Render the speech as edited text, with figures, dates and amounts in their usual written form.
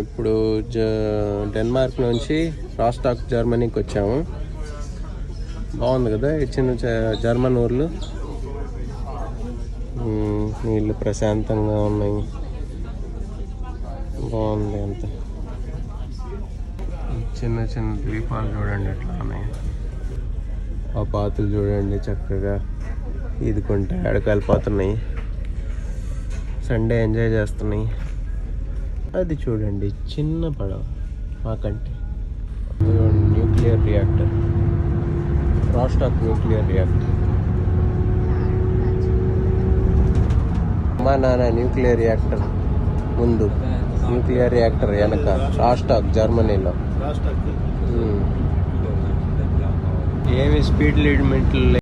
ఇప్పుడు డెన్మార్క్ నుంచి రాస్టాక్ జర్మనీకి వచ్చాము. బాగుంది కదా ఈ చిన్న జర్మన్ ఊర్లు. నీళ్ళు ప్రశాంతంగా ఉన్నాయి, బాగుంది అంత. చిన్న చిన్న ద్వీపాలు చూడండి ఎట్లా ఉన్నాయి. ఆ పాతులు చూడండి చక్కగా ఈదుకుంటే ఎడకెళ్ళిపోతున్నాయి. సండే ఎంజాయ్ చేస్తున్నాయి. అది చూడండి చిన్న పడవ మాకంటే. Nuclear reactor, Rostock nuclear reactor. మా నాన్న న్యూక్లియర్ రియాక్టర్ ముందు, న్యూక్లియర్ రియాక్టర్ వెనక. రాస్టాక్ జర్మనీలో. ఏమి స్పీడ్ లిమిట్లు